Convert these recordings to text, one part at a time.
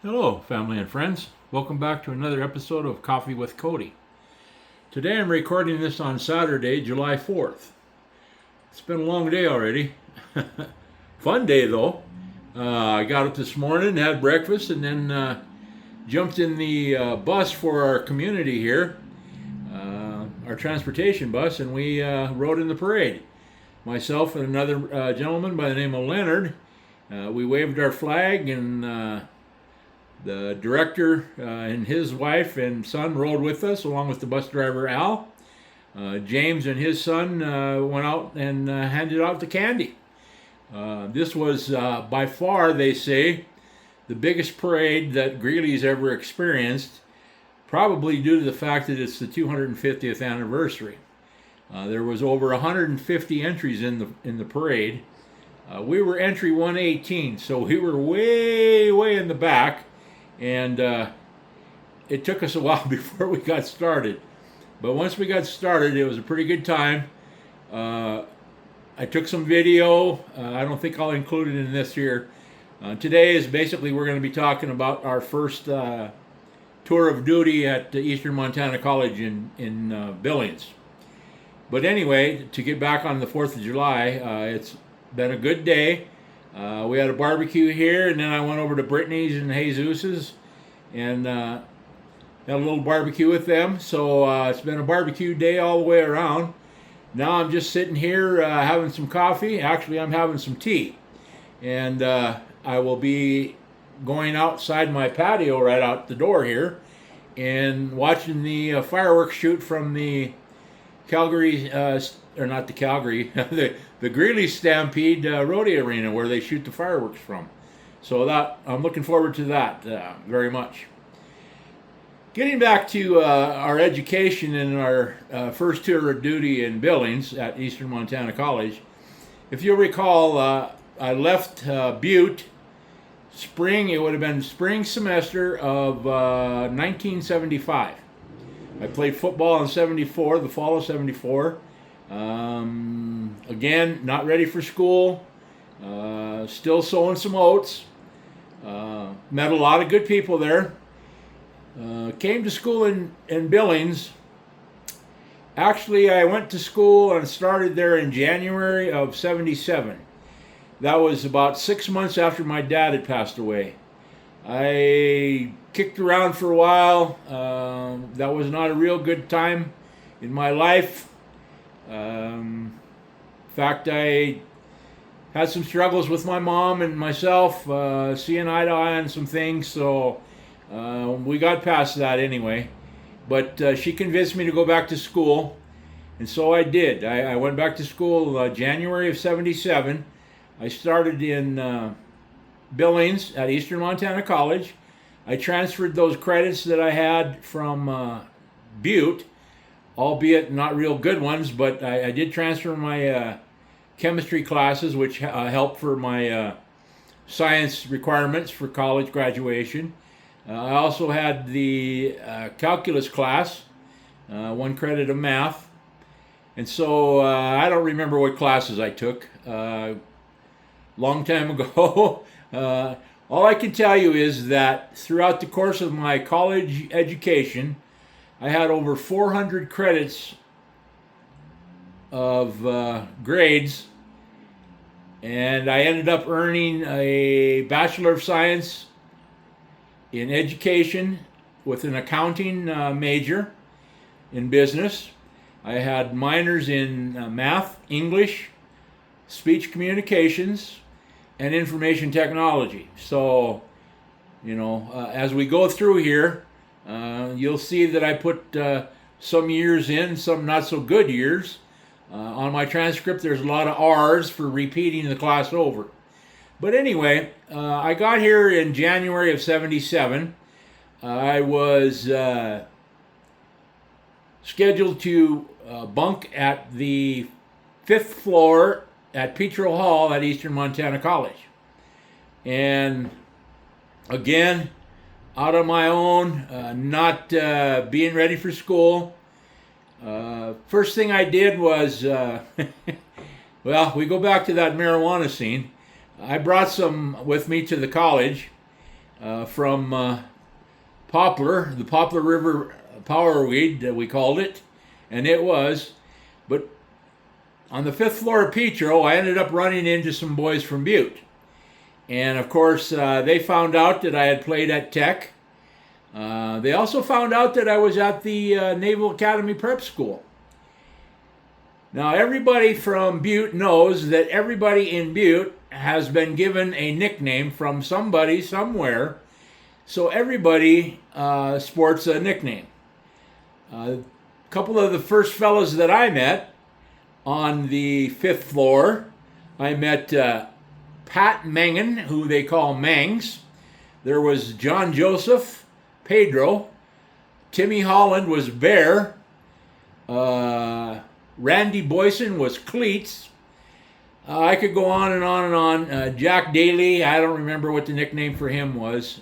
Hello, family and friends. Welcome back to another episode of Coffee with Cody. Today I'm recording this on Saturday, July 4th. It's been a long day already. Fun day though. I got up this morning, had breakfast, and then jumped in the bus for our community here, our transportation bus, and we rode in the parade. Myself and another gentleman by the name of Leonard. We waved our flag, and the director and his wife and son rode with us, along with the bus driver Al. James and his son went out and handed out the candy. This was by far, they say, the biggest parade that Greeley's ever experienced, probably due to the fact that it's the 250th anniversary. There was over 150 entries in the parade. We were entry 118, so we were way in the back. And it took us a while before we got started. But once we got started, it was a pretty good time. I took some video. I don't think I'll include it in this here. Today is basically we're going to be talking about our first tour of duty at Eastern Montana College in Billings. But anyway, to get back on the 4th of July, it's been a good day. We had a barbecue here, and then I went over to Brittany's and Jesus's and had a little barbecue with them. So it's been a barbecue day all the way around. Now I'm just sitting here having some coffee. Actually, I'm having some tea. And I will be going outside my patio right out the door here and watching the fireworks shoot from the Calgary, or not the Calgary, the Greeley Stampede Rodeo Arena where they shoot the fireworks from. So that I'm looking forward to that very much. Getting back to our education and our first tour of duty in Billings at Eastern Montana College. If you'll recall, I left Butte spring. It would have been spring semester of 1975. I played football in '74, the fall of '74. Again, not ready for school. Still sowing some oats. Met a lot of good people there. Came to school in Billings. Actually, I went to school and started there in January of '77. That was about 6 months after my dad had passed away. I kicked around for a while. That was not a real good time in my life. In fact, I had some struggles with my mom and myself, seeing eye to eye on some things, so we got past that anyway. But she convinced me to go back to school, and so I did. I went back to school January of '77. I started in Billings at Eastern Montana College. I transferred those credits that I had from Butte, albeit not real good ones, but I did transfer my chemistry classes, which helped for my science requirements for college graduation. I also had the calculus class, 1 credit of math. And so I don't remember what classes I took. Long time ago. All I can tell you is that throughout the course of my college education, I had over 400 credits of grades, and I ended up earning a Bachelor of Science in Education with an accounting major in business. I had minors in math, English, speech communications, and information technology. So, as we go through here, you'll see that I put some years in, some not so good years. On my transcript, there's a lot of R's for repeating the class over. But anyway, I got here in January of '77. I was scheduled to bunk at the 5th floor at Petro Hall at Eastern Montana College. And again, out on my own, not being ready for school. First thing I did was, well, we go back to that marijuana scene. I brought some with me to the college. from Poplar, the Poplar River Powerweed, we called it, and it was. But on the 5th floor of Petro, I ended up running into some boys from Butte. And of course, they found out that I had played at Tech. They also found out that I was at the Naval Academy Prep School. Now, everybody from Butte knows that everybody in Butte has been given a nickname from somebody somewhere. So everybody sports a nickname. A couple of the first fellows that I met on the 5th floor, I met Pat Mangan, who they call Mangs. There was John Joseph, Pedro. Timmy Holland was Bear. Randy Boyson was Cleats. I could go on and on and on. Jack Daly, I don't remember what the nickname for him was.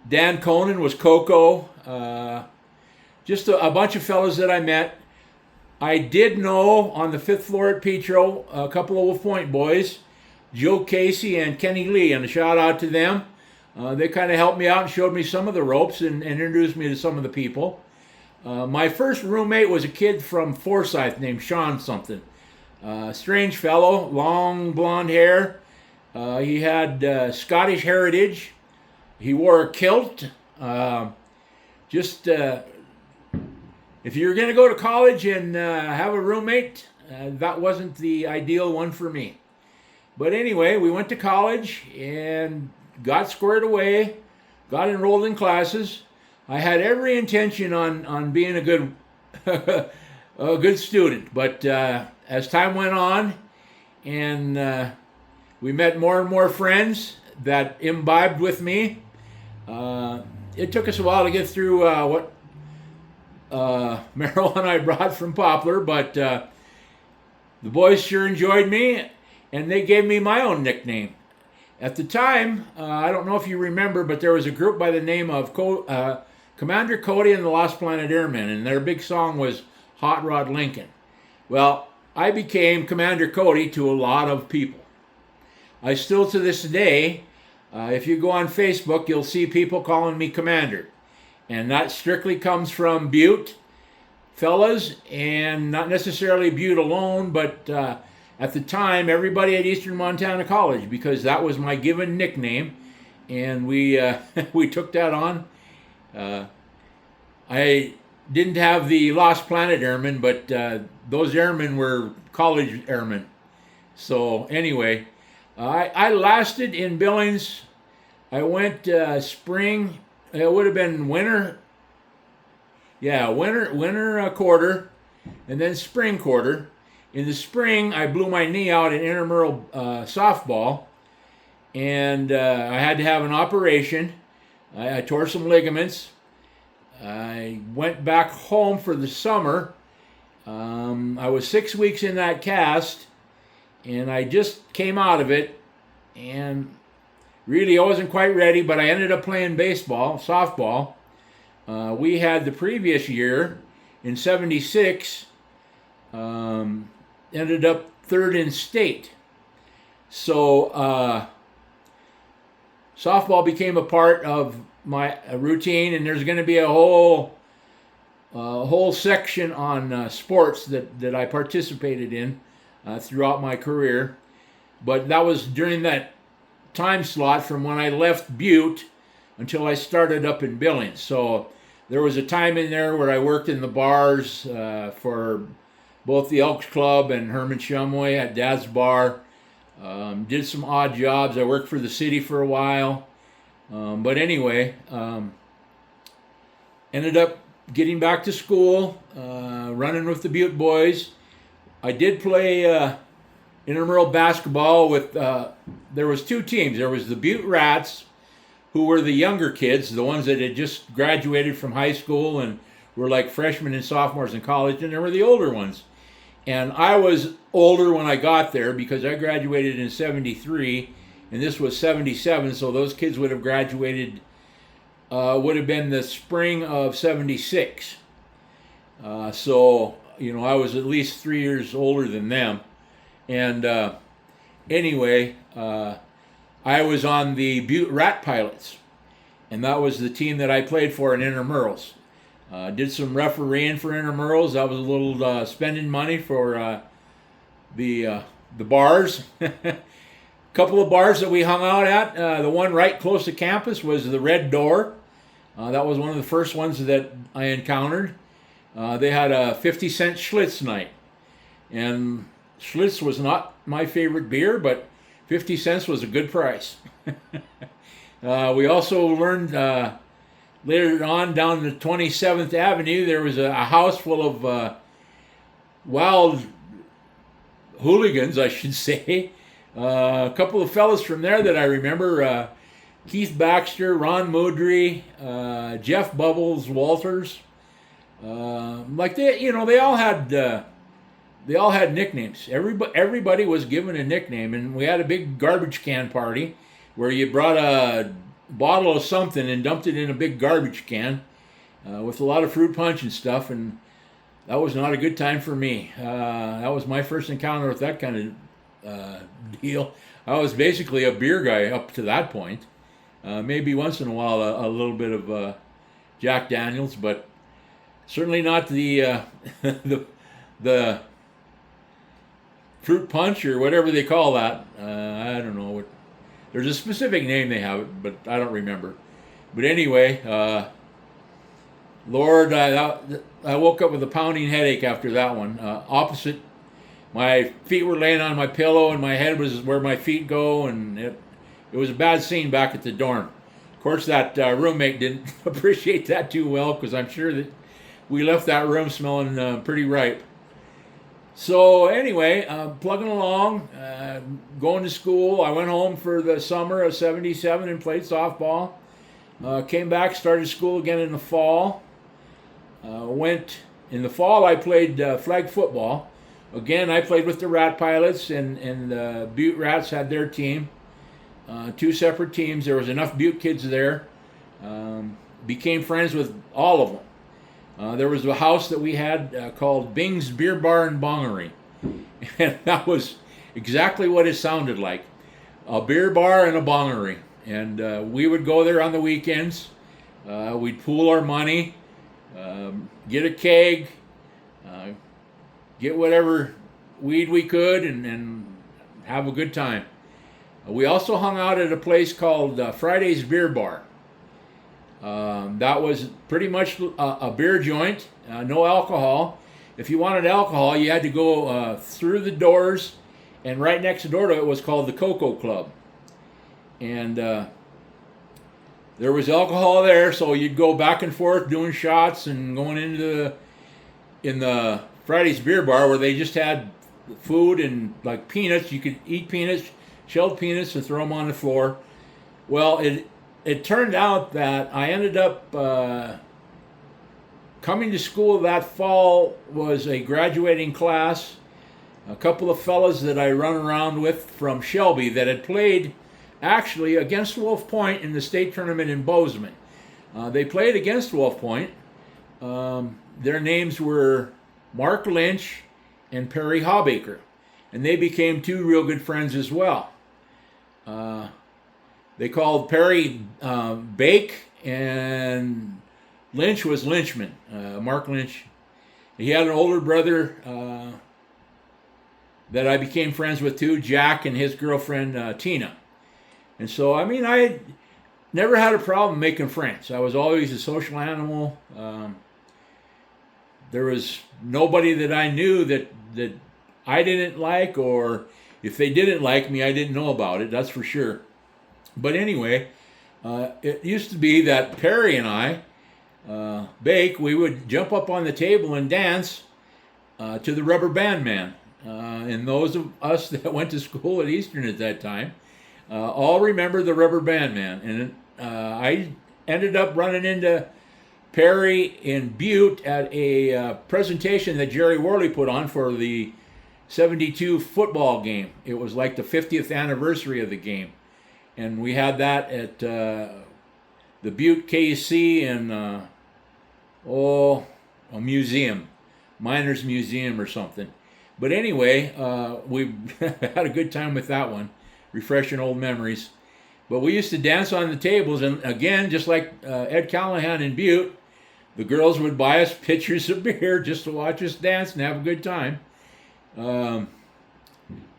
Dan Conan was Coco. Just a bunch of fellas that I met. I did know on the 5th floor at Petro a couple of Wolf Point boys, Joe Casey and Kenny Lee, and a shout out to them. They kind of helped me out and showed me some of the ropes and introduced me to some of the people. My first roommate was a kid from Forsyth named Sean something. Strange fellow, long blonde hair. He had Scottish heritage. He wore a kilt. If you were going to go to college and have a roommate, that wasn't the ideal one for me. But anyway, we went to college and got squared away, got enrolled in classes. I had every intention on being a good a good student, but as time went on and we met more and more friends that imbibed with me, it took us a while to get through what marijuana I brought from Poplar, but the boys sure enjoyed me, and they gave me my own nickname. At the time, I don't know if you remember, but there was a group by the name of Commander Cody and the Lost Planet Airmen, and their big song was Hot Rod Lincoln. Well, I became Commander Cody to a lot of people. I still, to this day, if you go on Facebook, you'll see people calling me Commander. And that strictly comes from Butte fellas, and not necessarily Butte alone, but at the time, everybody at Eastern Montana College, because that was my given nickname, and we we took that on. I didn't have the Lost Planet Airmen, but those airmen were college airmen. So anyway, I lasted in Billings. I went spring. It would have been winter. Yeah, winter quarter, and then spring quarter. In the spring, I blew my knee out in intramural softball, and I had to have an operation. I tore some ligaments. I went back home for the summer. I was 6 weeks in that cast, and I just came out of it, and really I wasn't quite ready, but I ended up playing softball. We had the previous year, in '76, ended up third in state. So softball became a part of my routine, and there's going to be a whole section on sports that I participated in throughout my career. But that was during that time slot from when I left Butte until I started up in Billings. So there was a time in there where I worked in the bars for both the Elks Club and Herman Shumway at Dad's Bar. Did some odd jobs. I worked for the city for a while. But anyway, ended up getting back to school, running with the Butte boys. I did play intramural basketball with, there was two teams. There was the Butte Rats, who were the younger kids, the ones that had just graduated from high school and were like freshmen and sophomores in college, and there were the older ones. And I was older when I got there because I graduated in '73, and this was '77, so those kids would have graduated, would have been the spring of '76. So, I was at least 3 years older than them. And anyway, I was on the Butte Rat Pilots, and that was the team that I played for in intramurals. Did some refereeing for intramurals. I was a little spending money for the bars. Couple of bars that we hung out at. The one right close to campus was the Red Door. That was one of the first ones that I encountered. They had a 50-cent Schlitz night. And Schlitz was not my favorite beer, but 50 cents was a good price. We also learned later on down the 27th Avenue, there was a house full of wild hooligans, I should say. A couple of fellas from there that I remember, Keith Baxter, Ron Moodry, Jeff Bubbles Walters. Like they all had nicknames. Everybody was given a nickname, and we had a big garbage can party where you brought a bottle of something and dumped it in a big garbage can with a lot of fruit punch and stuff, and that was not a good time for me. That was my first encounter with that kind of deal. I was basically a beer guy up to that point. Maybe once in a while a little bit of Jack Daniels, but certainly not the the fruit punch or whatever they call that. I don't know. There's a specific name they have it, but I don't remember. But anyway, Lord, I woke up with a pounding headache after that one. Opposite, my feet were laying on my pillow and my head was where my feet go, and it was a bad scene back at the dorm. Of course, that roommate didn't appreciate that too well, because I'm sure that we left that room smelling pretty ripe. So anyway, plugging along, going to school. I went home for the summer of '77 and played softball. Came back, started school again in the fall. In the fall, I played flag football. Again, I played with the Rat Pilots, and the Butte Rats had their team. Two separate teams. There was enough Butte kids there. Became friends with all of them. There was a house that we had called Bing's Beer Bar and Bongery. And that was exactly what it sounded like. A beer bar and a bongery. And we would go there on the weekends. We'd pool our money, get a keg, get whatever weed we could, and have a good time. We also hung out at a place called Friday's Beer Bar. That was pretty much a beer joint, no alcohol. If you wanted alcohol, you had to go through the doors, and right next door to it was called the Cocoa Club. And there was alcohol there, so you'd go back and forth doing shots and going in the Friday's Beer Bar, where they just had food and like peanuts. You could eat peanuts, shelled peanuts, and throw them on the floor. Well, it turned out that I ended up coming to school that fall was a graduating class. A couple of fellas that I run around with from Shelby that had played actually against Wolf Point in the state tournament in Bozeman. They played against Wolf Point. Their names were Mark Lynch and Perry Hawbaker, and they became two real good friends as well. They called Perry Bake, and Lynch was Lynchman, Mark Lynch. He had an older brother that I became friends with too, Jack, and his girlfriend Tina. And so, I mean, I never had a problem making friends. I was always a social animal. There was nobody that I knew that I didn't like, or if they didn't like me, I didn't know about it, that's for sure. But anyway, it used to be that Perry and I, Bake, we would jump up on the table and dance to the Rubber Band Man. And those of us that went to school at Eastern at that time all remember the Rubber Band Man. And I ended up running into Perry in Butte at a presentation that Jerry Worley put on for the '72 football game. It was like the 50th anniversary of the game. And we had that at the Butte KC in a museum, Miners Museum or something. But anyway, we had a good time with that one, refreshing old memories. But we used to dance on the tables, and again, just like Ed Callahan in Butte, the girls would buy us pitchers of beer just to watch us dance and have a good time.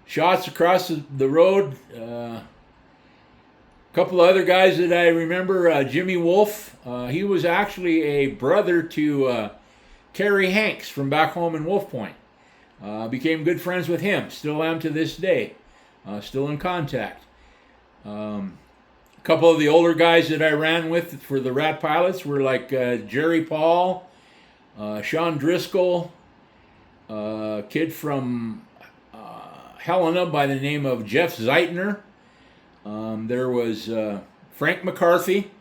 Shots across the road. A couple of other guys that I remember, Jimmy Wolf. He was actually a brother to Kerry Hanks from back home in Wolf Point. Became good friends with him. Still am to this day. Still in contact. A couple of the older guys that I ran with for the Rat Pilots were like Jerry Paul, Sean Driscoll, a kid from Helena by the name of Jeff Zeitner. There was Frank McCarthy.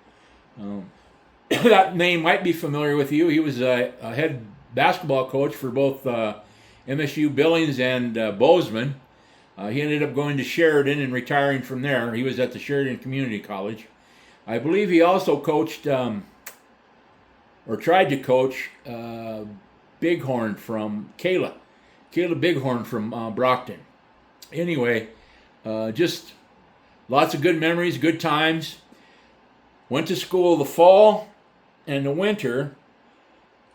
That name might be familiar with you. He was a head basketball coach for both MSU Billings and Bozeman. He ended up going to Sheridan and retiring from there. He was at the Sheridan Community College. I believe he also coached, or tried to coach, Bighorn from Kayla Bighorn from Brockton. Anyway, just lots of good memories, good times. Went to school the fall and the winter.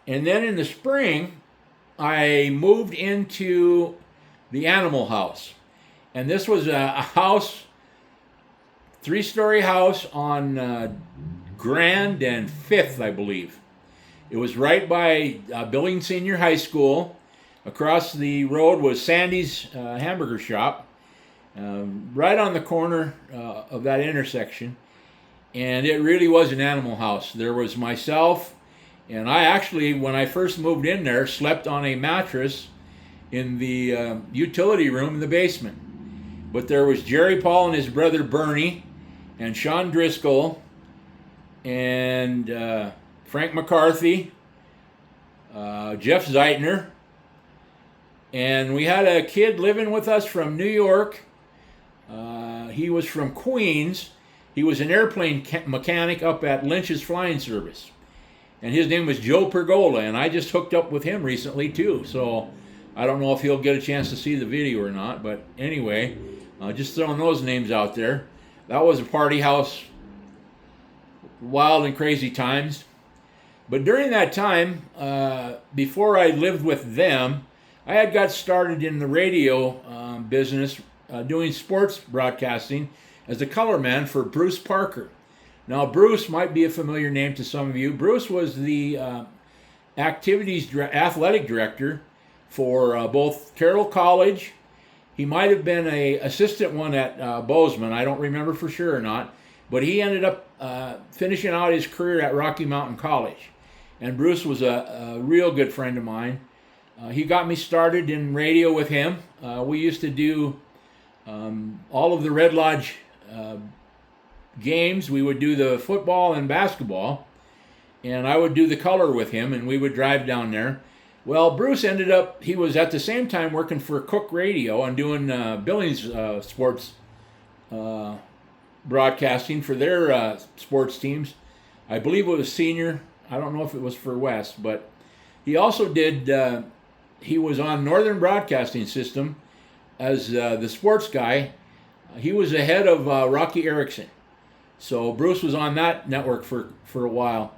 And then in the spring, I moved into the animal house. And this was a house, 3-story house on Grand and 5th, I believe. It was right by Billings Senior High School. Across the road was Sandy's hamburger shop, right on the corner of that intersection. And it really was an animal house. There was myself, and I actually, when I first moved in there, slept on a mattress in the utility room in the basement. But there was Jerry Paul and his brother Bernie, and Sean Driscoll, and Frank McCarthy, Jeff Zeitner, and we had a kid living with us from New York. He was from Queens. He was an airplane mechanic up at Lynch's Flying Service. And his name was Joe Pergola, and I just hooked up with him recently too. So I don't know if he'll get a chance to see the video or not, but anyway, just throwing those names out there. That was a party house, wild and crazy times. But during that time, before I lived with them, I had got started in the radio business, doing sports broadcasting as a color man for Bruce Parker. Now, Bruce might be a familiar name to some of you. Bruce was the athletic director for both Carroll College. He might have been an assistant one at Bozeman. I don't remember for sure or not. But he ended up finishing out his career at Rocky Mountain College. And Bruce was a real good friend of mine. He got me started in radio with him. We used to do all of the Red Lodge games. We would do the football and basketball. And I would do the color with him, and we would drive down there. Well, Bruce ended up, he was at the same time working for Cook Radio and doing Billings sports broadcasting for their sports teams. I believe it was senior. I don't know if it was for West, but he also did, he was on Northern Broadcasting System as the sports guy. He was the head of Rocky Erickson. So Bruce was on that network for a while.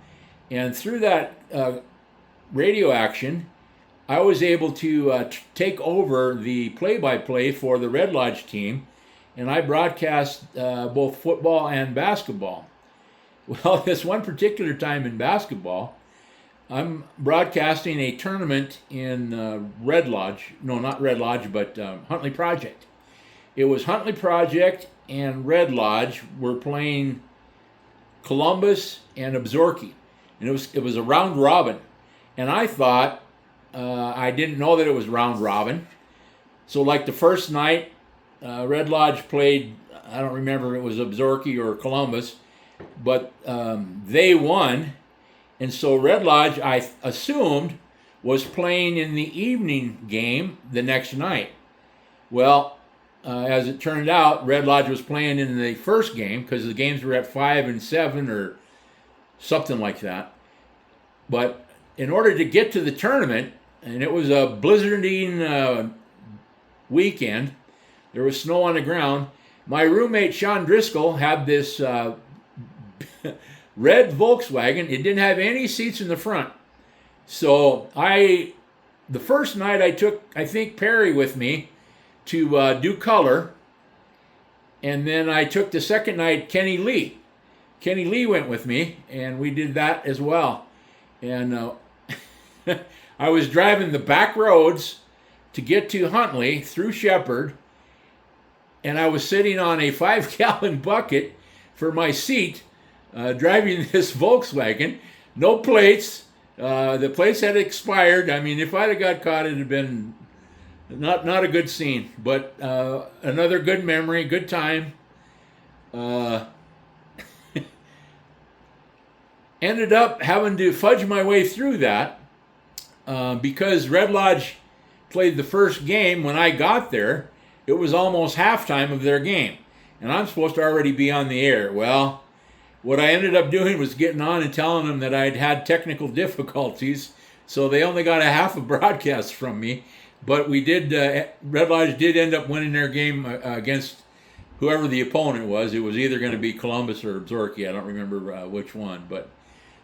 And through that radio action, I was able to take over the play-by-play for the Red Lodge team, and I broadcast both football and basketball. Well, this one particular time in basketball, I'm broadcasting a tournament in Red Lodge. No, not Red Lodge, but Huntley Project. It was Huntley Project and Red Lodge were playing Columbus and Absaroka. And it was a round robin. And I thought, I didn't know that it was round robin. So like the first night, Red Lodge played, I don't remember if it was Absaroka or Columbus, but they won. And so Red Lodge, I assumed, was playing in the evening game the next night. Well, as it turned out, Red Lodge was playing in the first game because the games were at 5 and 7 or something like that. But in order to get to the tournament, and it was a blizzarding weekend, there was snow on the ground, my roommate Sean Driscoll had this red Volkswagen. It didn't have any seats in the front. So the first night I took, I think, Perry with me to do color. And then I took the second night Kenny Lee. Kenny Lee went with me, and we did that as well. And I was driving the back roads to get to Huntley through Shepherd, and I was sitting on a 5-gallon bucket for my seat, driving this Volkswagen. No plates. The plates had expired. I mean, if I'd have got caught, it'd have been not a good scene. But another good memory, good time. Ended up having to fudge my way through that because Red Lodge played the first game when I got there. It was almost halftime of their game, and I'm supposed to already be on the air. Well, what I ended up doing was getting on and telling them that I'd had technical difficulties, so they only got a half a broadcast from me. But we did, Red Lodge did end up winning their game against whoever the opponent was. It was either going to be Columbus or Zorky. I don't remember which one, but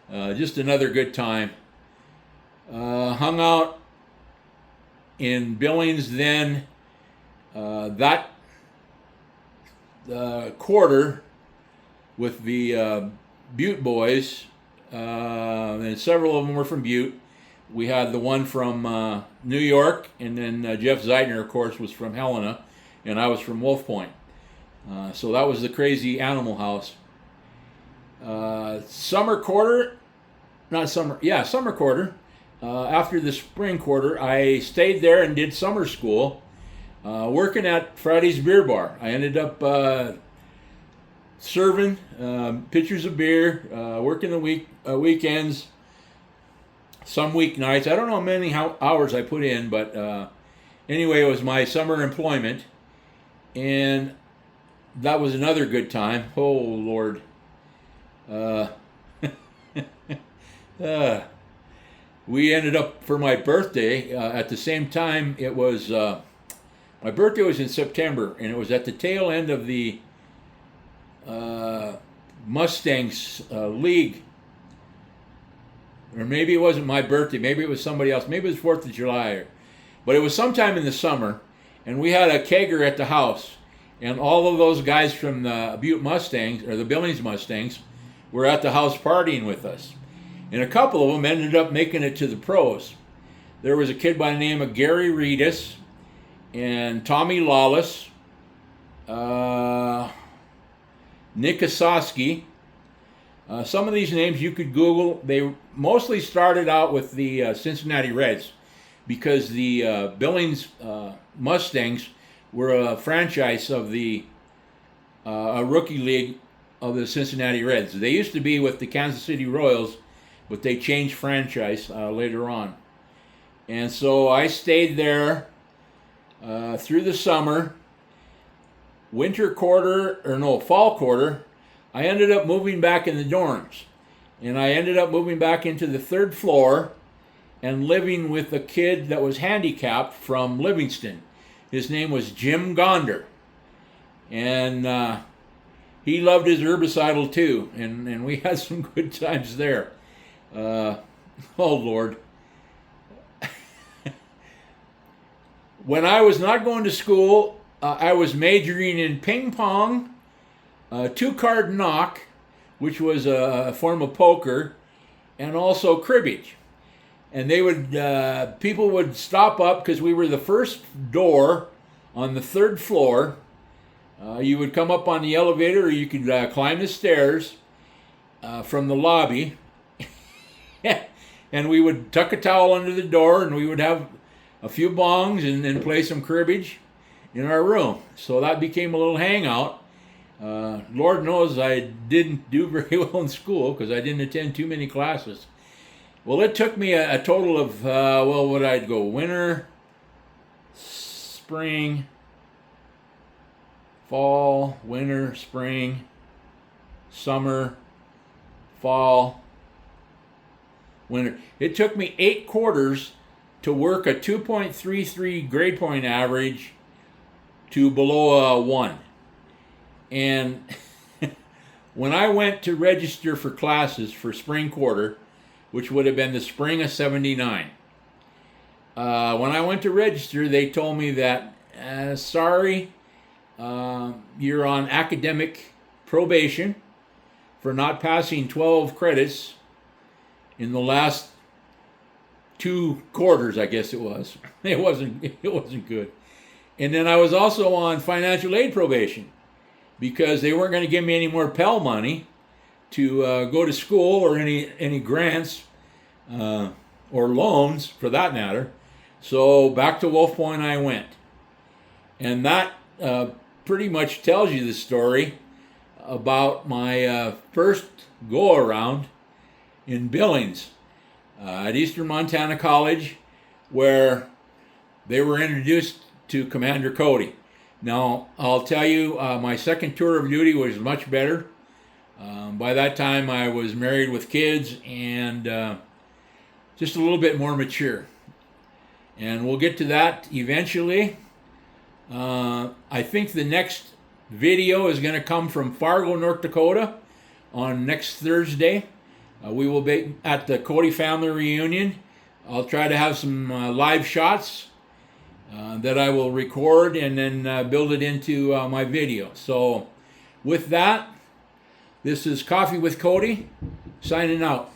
just another good time. Hung out in Billings then. That quarter with the Butte boys, and several of them were from Butte. We had the one from New York, and then Jeff Zeidner, of course, was from Helena, and I was from Wolf Point. So that was the crazy Animal House. Summer quarter. After the spring quarter, I stayed there and did summer school, working at Friday's Beer Bar. I ended up serving pitchers of beer, working the weekends, some weeknights. I don't know how many hours I put in, but anyway, it was my summer employment, and that was another good time. Oh, Lord. We ended up, for my birthday, at the same time, it was, my birthday was in September, and it was at the tail end of the Mustangs League. Or maybe it wasn't my birthday, maybe it was somebody else, maybe it was 4th of July. But it was sometime in the summer, and we had a kegger at the house, and all of those guys from the Butte Mustangs, or the Billings Mustangs, were at the house partying with us. And a couple of them ended up making it to the pros. There was a kid by the name of Gary Reedus and Tommy Lawless, Nick Osowski. Some of these names you could Google. They mostly started out with the Cincinnati Reds because the Billings Mustangs were a franchise of the a rookie league of the Cincinnati Reds. They used to be with the Kansas City Royals, but they changed franchise later on. And so I stayed there through the summer. Fall quarter, I ended up moving back in the dorms. And I ended up moving back into the 3rd floor and living with a kid that was handicapped from Livingston. His name was Jim Gonder. And he loved his herbicidal too. And we had some good times there. Oh, Lord. When I was not going to school, I was majoring in ping pong, 2-card knock, which was a form of poker, and also cribbage. And they would, people would stop up because we were the first door on the 3rd floor. You would come up on the elevator, or you could climb the stairs from the lobby. And we would tuck a towel under the door, and we would have a few bongs and then play some cribbage in our room. So that became a little hangout. Lord knows I didn't do very well in school because I didn't attend too many classes. Well, it took me a total of, what I'd go, winter, spring, fall, winter, spring, summer, fall, winter. It took me 8 quarters to work a 2.33 grade point average to below a 1. And when I went to register for classes for spring quarter, which would have been the spring of '79, when I went to register, they told me that, sorry, you're on academic probation for not passing 12 credits in the last 2 quarters, I guess it was. It wasn't good. And then I was also on financial aid probation because they weren't going to give me any more Pell money to go to school or any grants or loans for that matter. So back to Wolf Point I went. And that pretty much tells you the story about my first go around in Billings at Eastern Montana College, where they were introduced to Commander Cody. Now, I'll tell you, my second tour of duty was much better. By that time, I was married with kids and just a little bit more mature. And we'll get to that eventually. I think the next video is going to come from Fargo, North Dakota on next Thursday. We will be at the Cody family reunion. I'll try to have some live shots that I will record and then build it into my video. So with that, this is Coffee with Cody, signing out.